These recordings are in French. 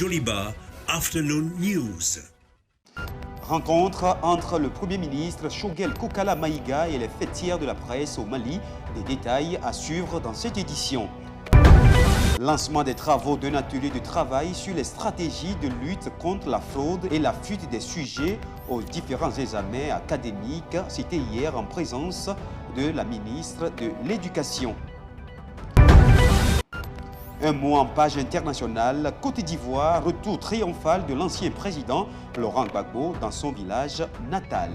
Joliba Afternoon News. Rencontre entre le Premier ministre Choguel Kokala Maïga et les fêtières de la presse au Mali. Des détails à suivre dans cette édition. Lancement des travaux d'un atelier de travail sur les stratégies de lutte contre la fraude et la fuite des sujets aux différents examens académiques. C'était hier en présence de la ministre de l'Éducation. Un mot en page internationale, Côte d'Ivoire, retour triomphal de l'ancien président Laurent Gbagbo dans son village natal.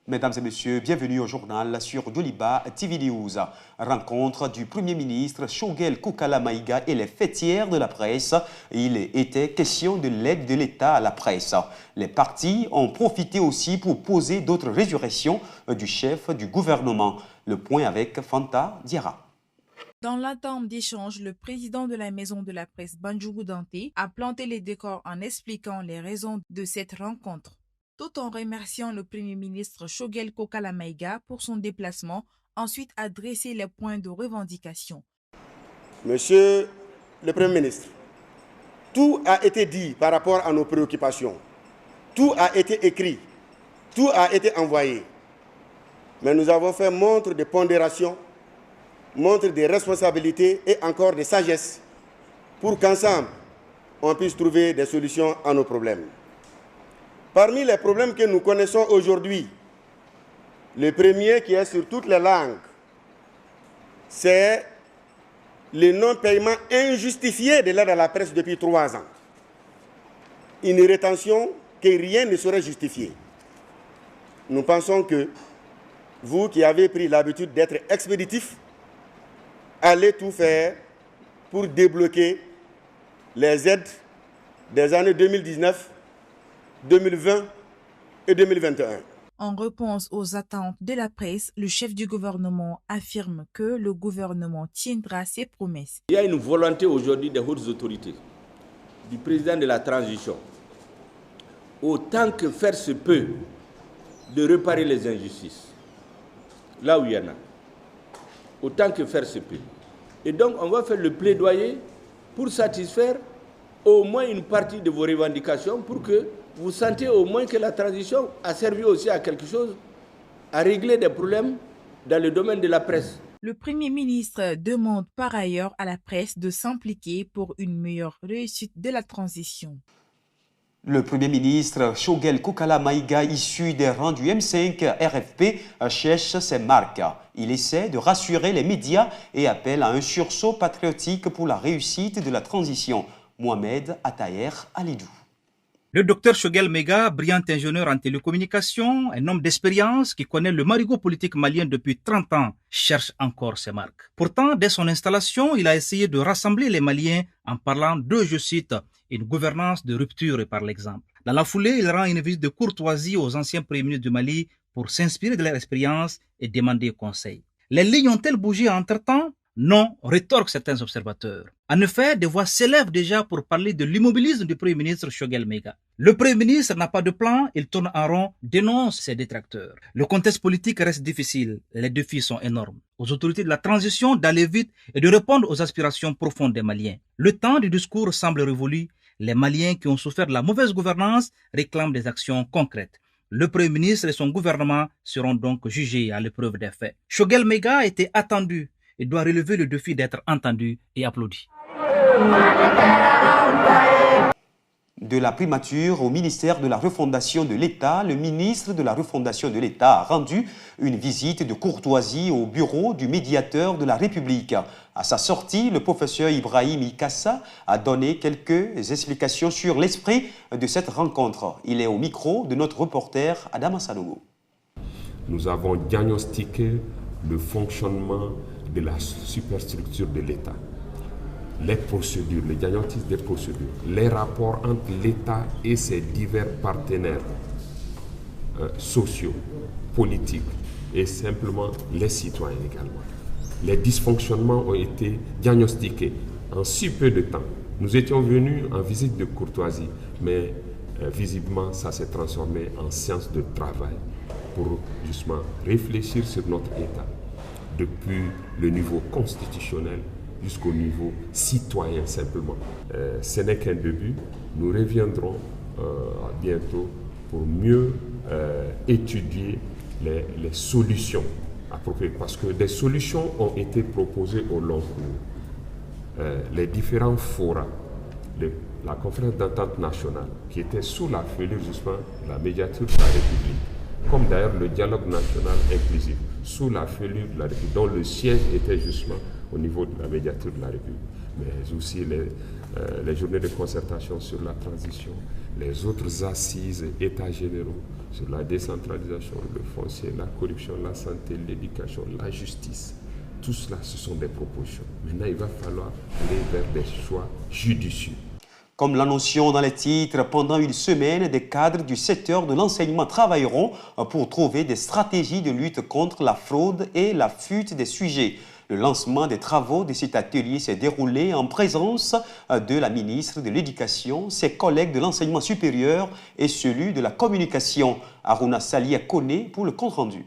Mesdames et messieurs, bienvenue au journal sur Joliba TV News. Rencontre du Premier ministre Choguel Kokala Maïga et les fêtières de la presse. Il était question de l'aide de l'État à la presse. Les partis ont profité aussi pour poser d'autres résurrections du chef du gouvernement. Le point avec Fanta Diarra. Dans l'attente d'échange, le président de la maison de la presse Bandjougou Dante a planté les décors en expliquant les raisons de cette rencontre, tout en remerciant le Premier ministre Choguel Kokala Maïga pour son déplacement, ensuite a dressé les points de revendication. Monsieur le Premier ministre, tout a été dit par rapport à nos préoccupations, tout a été écrit, tout a été envoyé, mais nous avons fait montre de pondération, montre des responsabilités et encore de sagesse pour qu'ensemble, on puisse trouver des solutions à nos problèmes. Parmi les problèmes que nous connaissons aujourd'hui, le premier qui est sur toutes les langues, c'est le non-paiement injustifié de l'aide à la presse depuis 3 ans. Une rétention que rien ne saurait justifier. Nous pensons que vous qui avez pris l'habitude d'être expéditif, allez tout faire pour débloquer les aides des années 2019, 2020 et 2021. En réponse aux attentes de la presse, le chef du gouvernement affirme que le gouvernement tiendra ses promesses. Il y a une volonté aujourd'hui des hautes autorités, du président de la transition, autant que faire se peut, de réparer les injustices, là où il y en a. Autant que faire se peut. Et donc, on va faire le plaidoyer pour satisfaire au moins une partie de vos revendications pour que vous sentiez au moins que la transition a servi aussi à quelque chose, à régler des problèmes dans le domaine de la presse. Le Premier ministre demande par ailleurs à la presse de s'impliquer pour une meilleure réussite de la transition. Le Premier ministre Choguel Kokala Maïga, issu des rangs du M5 RFP, cherche ses marques. Il essaie de rassurer les médias et appelle à un sursaut patriotique pour la réussite de la transition. Mohamed Ataher Alidou. Le docteur Choguel Maïga, brillant ingénieur en télécommunications, un homme d'expérience qui connaît le marigot politique malien depuis 30 ans, cherche encore ses marques. Pourtant, dès son installation, il a essayé de rassembler les Maliens en parlant de, je cite, une gouvernance de rupture par l'exemple. Dans la foulée, il rend une visite de courtoisie aux anciens premiers ministres du Mali pour s'inspirer de leur expérience et demander conseil. Les lignes ont-elles bougé entre-temps? Non, rétorquent certains observateurs. En effet, des voix s'élèvent déjà pour parler de l'immobilisme du Premier ministre Choguel Maïga. Le Premier ministre n'a pas de plan, il tourne en rond, dénonce ses détracteurs. Le contexte politique reste difficile, les défis sont énormes. Aux autorités de la transition d'aller vite et de répondre aux aspirations profondes des Maliens. Le temps du discours semble révolu. Les Maliens qui ont souffert de la mauvaise gouvernance réclament des actions concrètes. Le Premier ministre et son gouvernement seront donc jugés à l'épreuve des faits. Choguel Maïga était attendu et doit relever le défi d'être entendu et applaudi. De la primature au ministère de la refondation de l'État, le ministre de la refondation de l'État a rendu une visite de courtoisie au bureau du médiateur de la République. À sa sortie, le professeur Ibrahim Ikassa a donné quelques explications sur l'esprit de cette rencontre. Il est au micro de notre reporter Adama Sanogo. Nous avons diagnostiqué le fonctionnement de la superstructure de l'État. Les procédures, le diagnostic des procédures, les rapports entre l'État et ses divers partenaires sociaux, politiques et simplement les citoyens également. Les dysfonctionnements ont été diagnostiqués en si peu de temps. Nous étions venus en visite de courtoisie, mais visiblement ça s'est transformé en séance de travail pour justement réfléchir sur notre État depuis le niveau constitutionnel jusqu'au niveau citoyen simplement. Ce n'est qu'un début. Nous reviendrons bientôt pour mieux étudier les solutions appropriées. Parce que des solutions ont été proposées au long cours. Les différents forats, la conférence d'entente nationale, qui était sous la feuille justement de la médiature de la République, comme d'ailleurs le dialogue national inclusif, sous la feuille de la République, dont le siège était justement au niveau de la médiature de la République, mais aussi les journées de concertation sur la transition, les autres assises états généraux sur la décentralisation, le foncier, la corruption, la santé, l'éducation, la justice. Tout cela, ce sont des propositions. Maintenant, il va falloir aller vers des choix judicieux. Comme l'annoncions dans les titres, pendant une semaine, des cadres du secteur de l'enseignement travailleront pour trouver des stratégies de lutte contre la fraude et la fuite des sujets. Le lancement des travaux de cet atelier s'est déroulé en présence de la ministre de l'Éducation, ses collègues de l'enseignement supérieur et celui de la communication. Aruna Salia Kone pour le compte-rendu.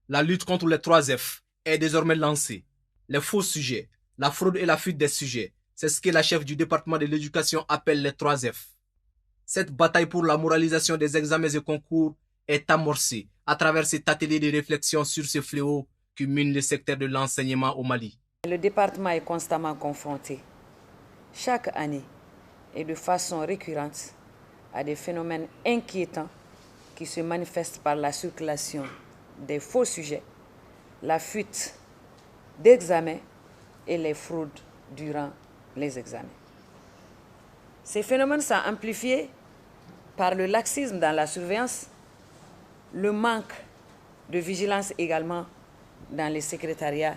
La lutte contre les 3F est désormais lancée. Les faux sujets, la fraude et la fuite des sujets, c'est ce que la chef du département de l'éducation appelle les 3F. Cette bataille pour la moralisation des examens et concours est amorcée à travers cet atelier de réflexion sur ce fléau qui mine le secteur de l'enseignement au Mali. Le département est constamment confronté, chaque année et de façon récurrente, à des phénomènes inquiétants qui se manifestent par la circulation des faux sujets, la fuite d'examens et les fraudes durant les examens. Ces phénomènes sont amplifiés par le laxisme dans la surveillance, le manque de vigilance également dans les secrétariats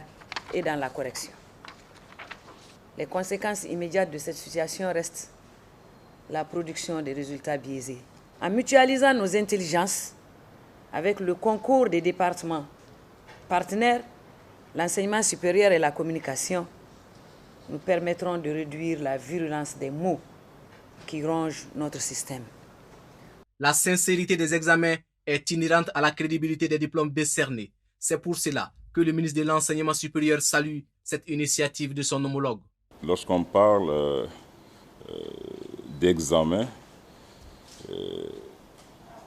et dans la correction. Les conséquences immédiates de cette situation restent la production des résultats biaisés. En mutualisant nos intelligences avec le concours des départements partenaires, l'enseignement supérieur et la communication, nous permettront de réduire la virulence des maux qui rongent notre système. La sincérité des examens est inhérente à la crédibilité des diplômes décernés. C'est pour cela que le ministre de l'Enseignement supérieur salue cette initiative de son homologue. Lorsqu'on parle d'examen,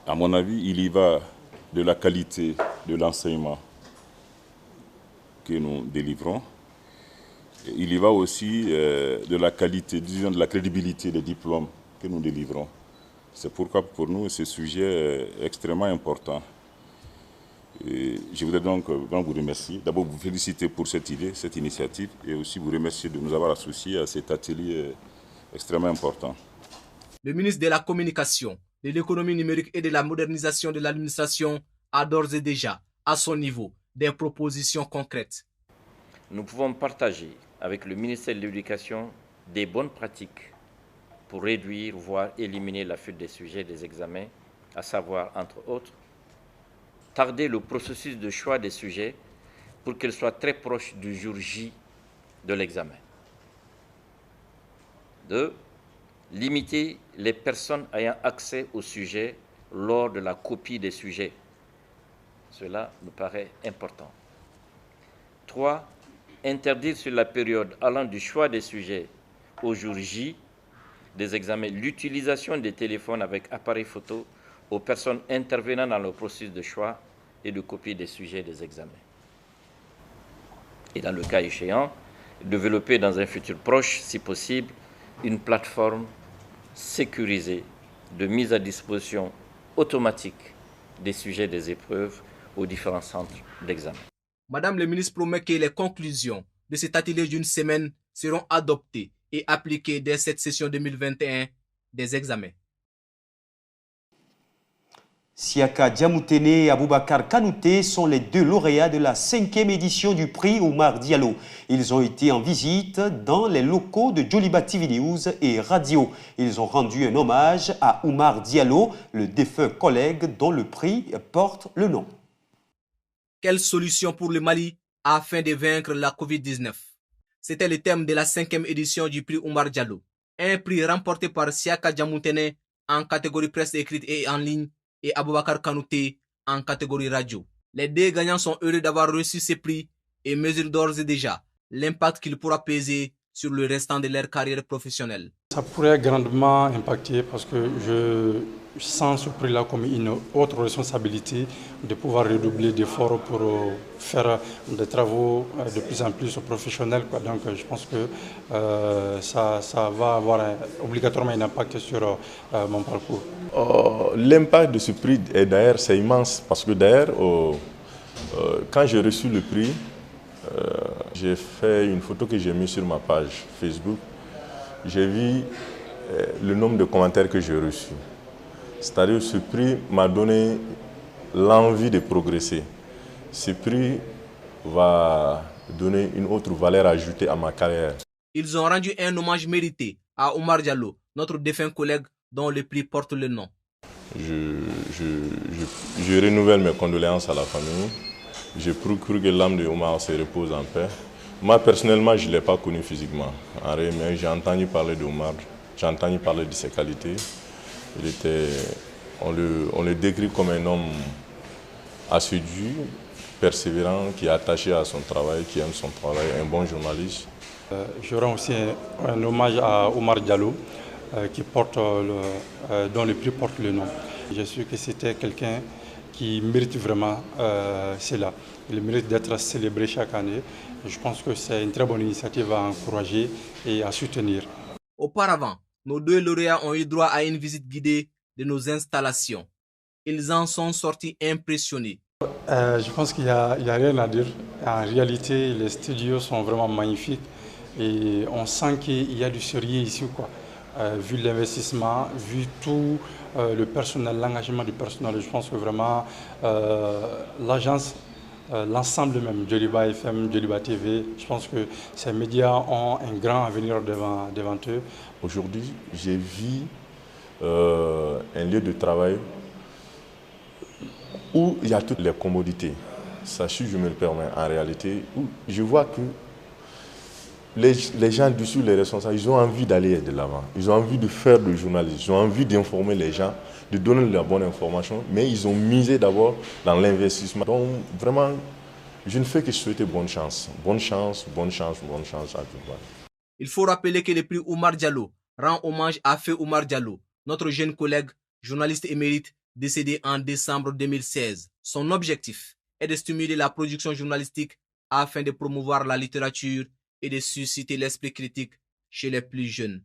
à mon avis, il y va de la qualité de l'enseignement que nous délivrons. Il y va aussi de la qualité, disons de la crédibilité des diplômes que nous délivrons. C'est pourquoi pour nous ce sujet est extrêmement important. Et je voudrais donc vous remercier, d'abord vous féliciter pour cette idée, cette initiative, et aussi vous remercier de nous avoir associés à cet atelier extrêmement important. Le ministre de la Communication, de l'économie numérique et de la modernisation de l'administration a d'ores et déjà, à son niveau, des propositions concrètes. Nous pouvons partager avec le ministère de l'Éducation des bonnes pratiques pour réduire, voire éliminer la fuite des sujets des examens, à savoir, entre autres, tarder le processus de choix des sujets pour qu'il soit très proche du jour J de l'examen. 2. Limiter les personnes ayant accès au sujet lors de la copie des sujets. Cela nous paraît important. 3. Interdire sur la période allant du choix des sujets au jour J des examens l'utilisation des téléphones avec appareil photo aux personnes intervenant dans le processus de choix et de copie des sujets des examens. Et dans le cas échéant, développer dans un futur proche, si possible, une plateforme sécurisée de mise à disposition automatique des sujets des épreuves aux différents centres d'examen. Madame le ministre promet que les conclusions de cet atelier d'une semaine seront adoptées et appliquées dès cette session 2021 des examens. Siaka Diamoutene et Aboubakar Kanouté sont les deux lauréats de la 5e édition du prix Oumar Diallo. Ils ont été en visite dans les locaux de Joliba TV News et Radio. Ils ont rendu un hommage à Oumar Diallo, le défunt collègue dont le prix porte le nom. Quelle solution pour le Mali afin de vaincre la Covid-19? C'était le thème de la 5e édition du prix Oumar Diallo. Un prix remporté par Siaka Diamoutene en catégorie presse écrite et en ligne et Aboubakar Kanouté en catégorie radio. Les deux gagnants sont heureux d'avoir reçu ces prix et mesurent d'ores et déjà l'impact qu'il pourra peser sur le restant de leur carrière professionnelle. Ça pourrait grandement impacter parce que je sens ce prix-là comme une autre responsabilité de pouvoir redoubler d'efforts pour faire des travaux de plus en plus professionnels. Donc je pense que ça va avoir obligatoirement un impact sur mon parcours. L'impact de ce prix, d'ailleurs, c'est immense parce que d'ailleurs, quand j'ai reçu le prix, j'ai fait une photo que j'ai mise sur ma page Facebook. J'ai vu le nombre de commentaires que j'ai reçus. C'est-à-dire que ce prix m'a donné l'envie de progresser. Ce prix va donner une autre valeur ajoutée à ma carrière. Ils ont rendu un hommage mérité à Oumar Diallo, notre défunt collègue dont le prix porte le nom. Je renouvelle mes condoléances à la famille. Je prie que l'âme de Oumar se repose en paix. Moi, personnellement, je ne l'ai pas connu physiquement. Mais j'ai entendu parler d'Oumar, j'ai entendu parler de ses qualités. On le décrit comme un homme assidu, persévérant, qui est attaché à son travail, qui aime son travail, un bon journaliste. Je rends aussi un hommage à Oumar Diallo, dont le prix porte le nom. Je suis que c'était quelqu'un qui mérite vraiment cela. Il mérite d'être célébré chaque année. Je pense que c'est une très bonne initiative à encourager et à soutenir. Auparavant, nos deux lauréats ont eu droit à une visite guidée de nos installations. Ils en sont sortis impressionnés. Je pense qu'il n'y a rien à dire. En réalité, les studios sont vraiment magnifiques et on sent qu'il y a du sérieux ici, quoi. Vu l'investissement, vu tout le personnel, l'engagement du personnel, je pense que vraiment l'agence, l'ensemble même, Djoliba FM, Djoliba TV, je pense que ces médias ont un grand avenir devant eux. Aujourd'hui, j'ai vu un lieu de travail où il y a toutes les commodités. Ça, si je me le permets, en réalité, où je vois que les gens dessus, les responsables, ils ont envie d'aller de l'avant. Ils ont envie de faire du journalisme, ils ont envie d'informer les gens, de donner la bonne information, mais ils ont misé d'abord dans l'investissement. Donc vraiment, je ne fais que souhaiter bonne chance. Bonne chance, bonne chance, bonne chance à tout le monde. Il faut rappeler que le prix Oumar Diallo rend hommage à Feu Oumar Diallo, notre jeune collègue, journaliste émérite, décédé en décembre 2016. Son objectif est de stimuler la production journalistique afin de promouvoir la littérature et de susciter l'esprit critique chez les plus jeunes.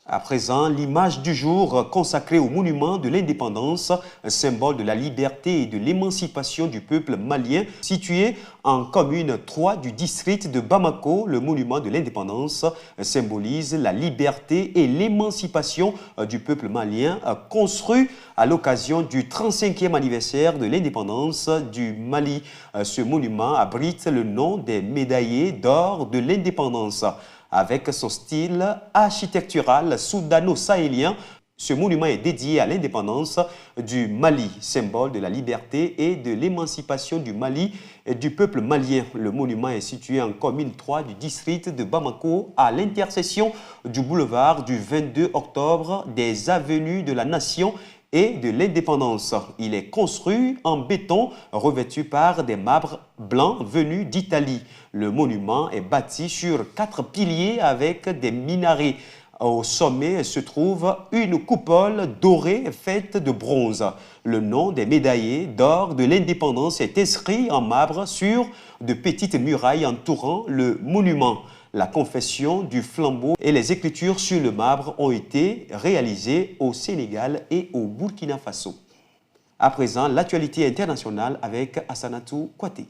À présent, l'image du jour consacrée au monument de l'indépendance, symbole de la liberté et de l'émancipation du peuple malien, situé en commune 3 du district de Bamako. Le monument de l'indépendance symbolise la liberté et l'émancipation du peuple malien, construit à l'occasion du 35e anniversaire de l'indépendance du Mali. Ce monument abrite le nom des médaillés d'or de l'indépendance. Avec son style architectural soudano-sahélien, ce monument est dédié à l'indépendance du Mali, symbole de la liberté et de l'émancipation du Mali et du peuple malien. Le monument est situé en commune 3 du district de Bamako, à l'intersection du boulevard du 22 octobre, des avenues de la Nation et de l'indépendance. Il est construit en béton revêtu par des marbres blancs venus d'Italie. Le monument est bâti sur 4 piliers avec des minarets. Au sommet se trouve une coupole dorée faite de bronze. Le nom des médaillés d'or de l'indépendance est inscrit en marbre sur de petites murailles entourant le monument. La confession du flambeau et les écritures sur le marbre ont été réalisées au Sénégal et au Burkina Faso. À présent, l'actualité internationale avec Assanatou Kouaté.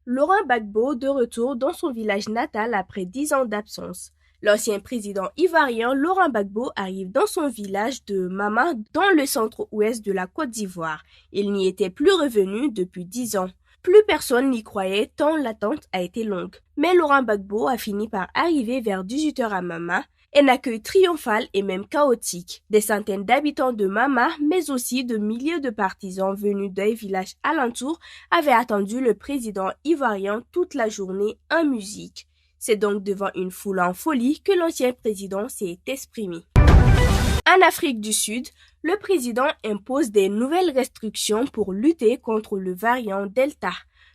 Laurent Gbagbo de retour dans son village natal après 10 ans d'absence. L'ancien président ivoirien Laurent Gbagbo arrive dans son village de Mama dans le centre-ouest de la Côte d'Ivoire. Il n'y était plus revenu depuis 10 ans. Plus personne n'y croyait tant l'attente a été longue. Mais Laurent Gbagbo a fini par arriver vers 18h à Mama, un accueil triomphal et même chaotique. Des centaines d'habitants de Mama, mais aussi de milliers de partisans venus des villages alentours avaient attendu le président ivoirien toute la journée en musique. C'est donc devant une foule en folie que l'ancien président s'est exprimé. En Afrique du Sud, le président impose des nouvelles restrictions pour lutter contre le variant Delta.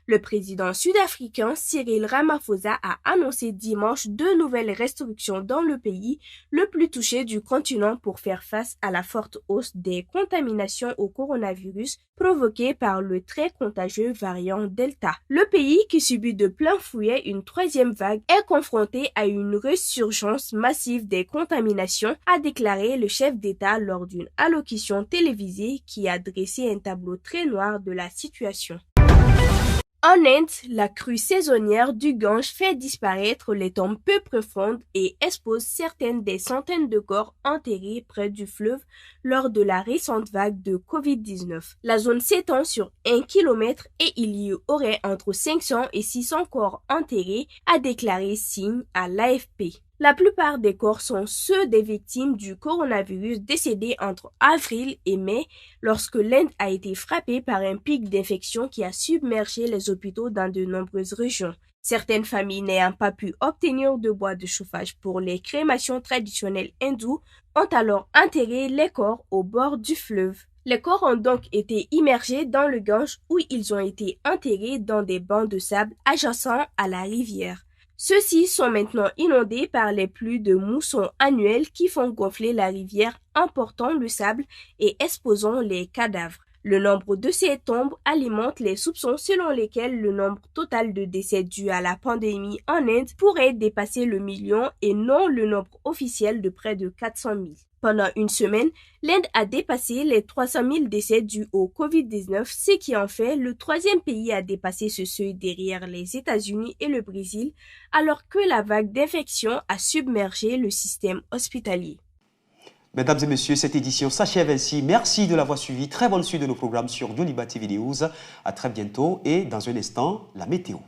Le président sud-africain Cyril Ramaphosa a annoncé dimanche 2 nouvelles restrictions dans le pays le plus touché du continent pour faire face à la forte hausse des contaminations au coronavirus provoquée par le très contagieux variant Delta. Le pays, qui subit de plein fouet une 3e vague, est confronté à une résurgence massive des contaminations, a déclaré le chef d'État lors d'une allocution télévisée qui a dressé un tableau très noir de la situation. En Inde, la crue saisonnière du Gange fait disparaître les tombes peu profondes et expose certaines des centaines de corps enterrés près du fleuve lors de la récente vague de Covid-19. La zone s'étend sur 1 km et il y aurait entre 500 et 600 corps enterrés, a déclaré Singh à l'AFP. La plupart des corps sont ceux des victimes du coronavirus décédées entre avril et mai, lorsque l'Inde a été frappée par un pic d'infection qui a submergé les hôpitaux dans de nombreuses régions. Certaines familles n'ayant pas pu obtenir de bois de chauffage pour les crémations traditionnelles hindoues ont alors enterré les corps au bord du fleuve. Les corps ont donc été immergés dans le Gange où ils ont été enterrés dans des bancs de sable adjacents à la rivière. Ceux-ci sont maintenant inondés par les pluies de mousson annuelles qui font gonfler la rivière, emportant le sable et exposant les cadavres. Le nombre de ces tombes alimente les soupçons selon lesquels le nombre total de décès dus à la pandémie en Inde pourrait dépasser le million et non le nombre officiel de près de 400 000. Pendant une semaine, l'Inde a dépassé les 300 000 décès dus au Covid-19, ce qui en fait le 3e pays à dépasser ce seuil derrière les États-Unis et le Brésil, alors que la vague d'infection a submergé le système hospitalier. Mesdames et messieurs, cette édition s'achève ainsi. Merci de l'avoir suivi. Très bonne suite de nos programmes sur Joliba TV News. À très bientôt et dans un instant, la météo.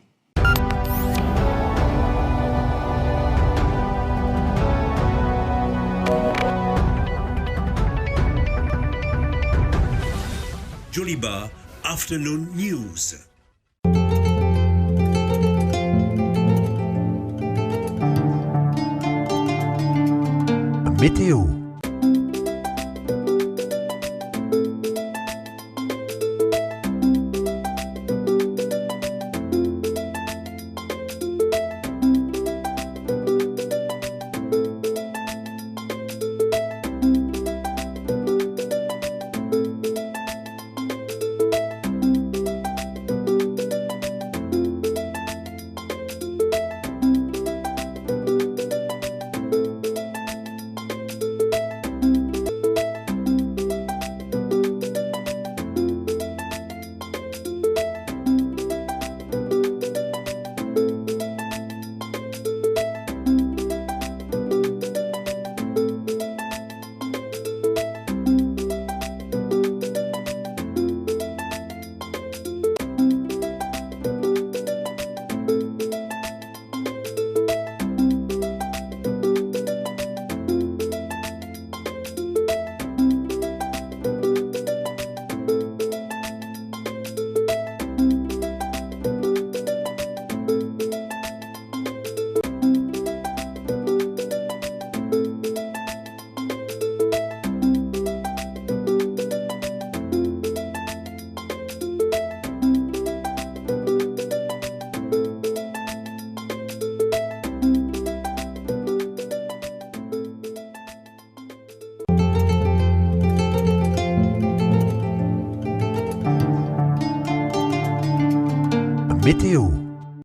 Joliba Afternoon News. Météo. Météo.